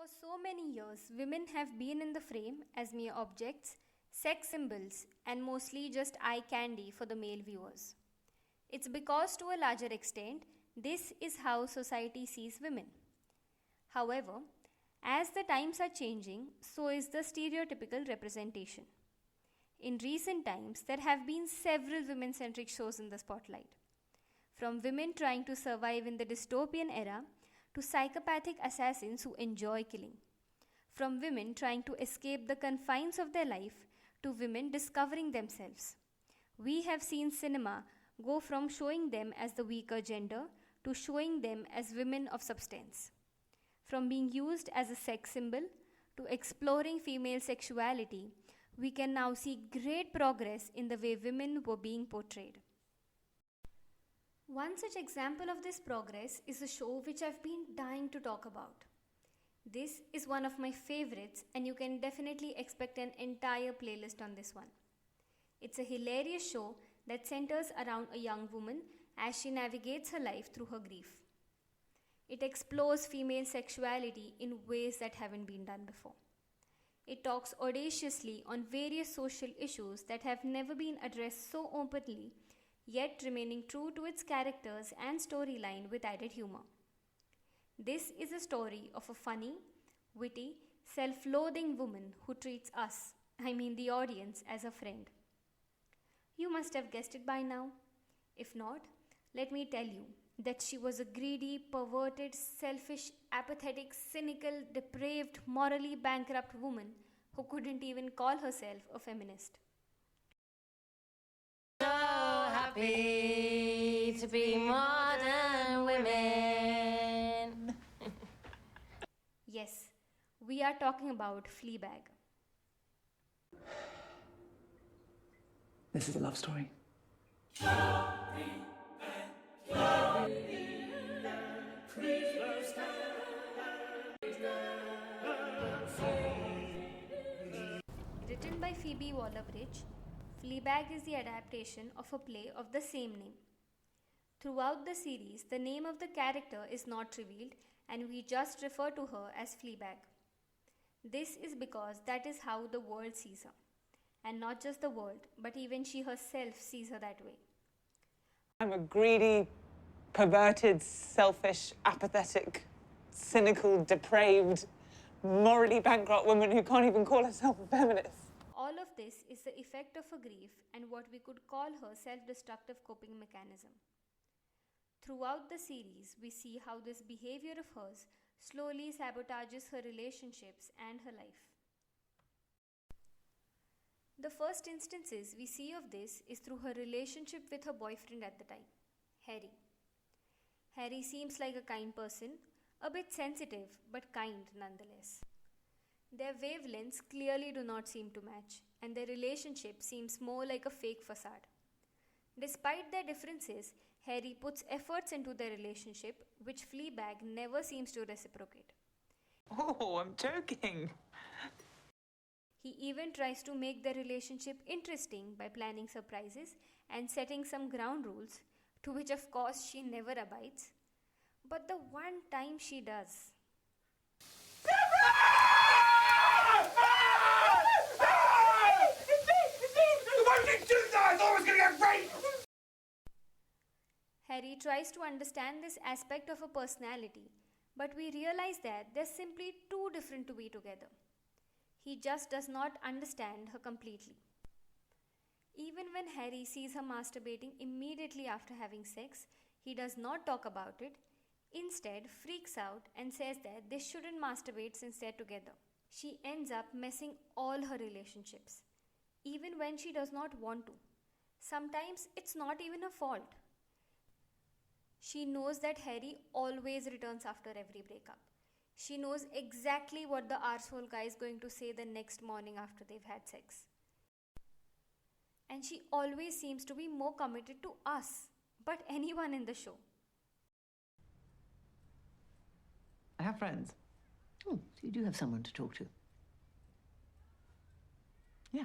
For so many years, women have been in the frame as mere objects, sex symbols, and mostly just eye candy for the male viewers. It's because, to a larger extent, this is how society sees women. However, as the times are changing, so is the stereotypical representation. In recent times, there have been several women centric shows in the spotlight. From women trying to survive in the dystopian era to psychopathic assassins who enjoy killing. From women trying to escape the confines of their life to women discovering themselves. We have seen cinema go from showing them as the weaker gender to showing them as women of substance. From being used as a sex symbol to exploring female sexuality, we can now see great progress in the way women were being portrayed. One such example of this progress is a show which I've been dying to talk about. This is one of my favorites, and you can definitely expect an entire playlist on this one. It's a hilarious show that centers around a young woman as she navigates her life through her grief. It explores female sexuality in ways that haven't been done before. It talks audaciously on various social issues that have never been addressed so openly, yet remaining true to its characters and storyline with added humor. This is a story of a funny, witty, self-loathing woman who treats us, the audience, as a friend. You must have guessed it by now. If not, let me tell you that she was a greedy, perverted, selfish, apathetic, cynical, depraved, morally bankrupt woman who couldn't even call herself a feminist. So happy to be modern women. Yes, we are talking about Fleabag. This is a love story. Written by Phoebe Waller-Bridge, Fleabag is the adaptation of a play of the same name. Throughout the series, the name of the character is not revealed and we just refer to her as Fleabag. This is because that is how the world sees her. And not just the world, but even she herself sees her that way. I'm a greedy, perverted, selfish, apathetic, cynical, depraved, morally bankrupt woman who can't even call herself a feminist. All of this is the effect of her grief and what we could call her self-destructive coping mechanism. Throughout the series, we see how this behavior of hers slowly sabotages her relationships and her life. The first instances we see of this is through her relationship with her boyfriend at the time, Harry. Harry seems like a kind person, a bit sensitive, but kind nonetheless. Their wavelengths clearly do not seem to match, and their relationship seems more like a fake facade. Despite their differences, Harry puts efforts into their relationship, which Fleabag never seems to reciprocate. Oh, I'm joking. He even tries to make their relationship interesting by planning surprises and setting some ground rules, to which of course she never abides. But the one time she does. Harry tries to understand this aspect of her personality, but we realize that they're simply too different to be together. He just does not understand her completely. Even when Harry sees her masturbating immediately after having sex, he does not talk about it, instead freaks out and says that they shouldn't masturbate since they're together. She ends up messing all her relationships, even when she does not want to. Sometimes it's not even her fault. She knows that Harry always returns after every breakup. She knows exactly what the arsehole guy is going to say the next morning after they've had sex. And she always seems to be more committed to us, but anyone in the show. I have friends. Oh, so you do have someone to talk to. Yeah.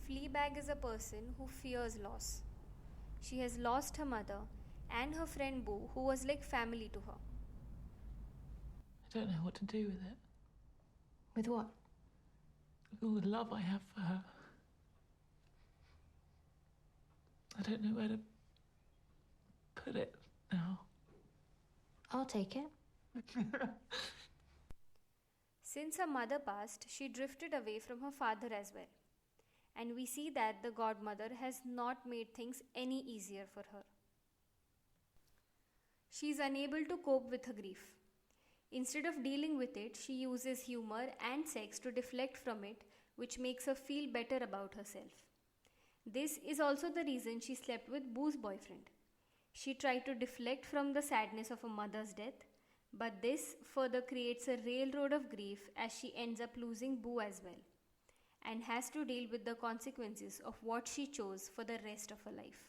Fleabag is a person who fears loss. She has lost her mother and her friend Boo, who was like family to her. I don't know what to do with it. With what? With all the love I have for her. I don't know where to put it now. I'll take it. Since her mother passed, she drifted away from her father as well. And we see that the godmother has not made things any easier for her. She is unable to cope with her grief. Instead of dealing with it, she uses humor and sex to deflect from it, which makes her feel better about herself. This is also the reason she slept with Boo's boyfriend. She tried to deflect from the sadness of her mother's death, but this further creates a railroad of grief as she ends up losing Boo as well, and has to deal with the consequences of what she chose for the rest of her life.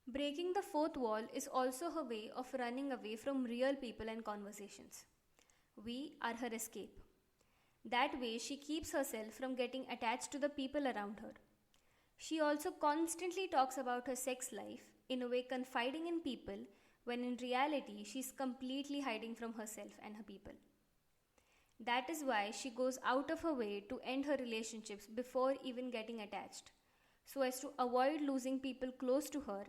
Breaking the fourth wall is also her way of running away from real people and conversations. We are her escape. That way, she keeps herself from getting attached to the people around her. She also constantly talks about her sex life, in a way confiding in people, when in reality, she's completely hiding from herself and her people. That is why she goes out of her way to end her relationships before even getting attached, so as to avoid losing people close to her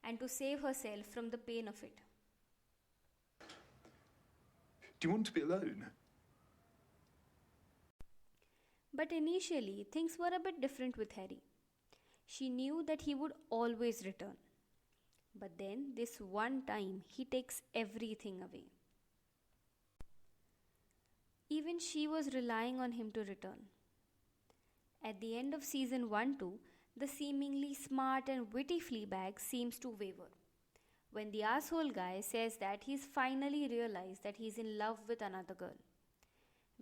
and to save herself from the pain of it. Do you want to be alone? But initially, things were a bit different with Harry. She knew that he would always return. But then, this one time, he takes everything away. Even she was relying on him to return. At the end of season 1-2, the seemingly smart and witty Fleabag seems to waver, when the asshole guy says that he's finally realized that he's in love with another girl.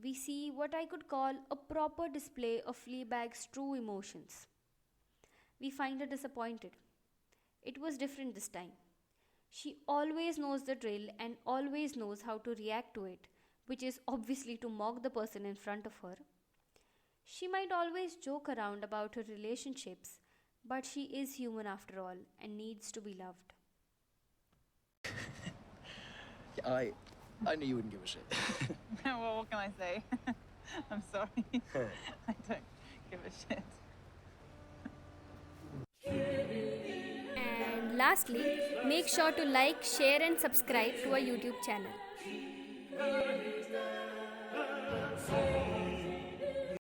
We see what I could call a proper display of Fleabag's true emotions. We find her disappointed. It was different this time. She always knows the drill and always knows how to react to it, which is obviously to mock the person in front of her. She might always joke around about her relationships, but she is human after all and needs to be loved. I knew you wouldn't give a shit. Well, what can I say? I'm sorry. I don't give a shit. And lastly, make sure to like, share and subscribe to our YouTube channel.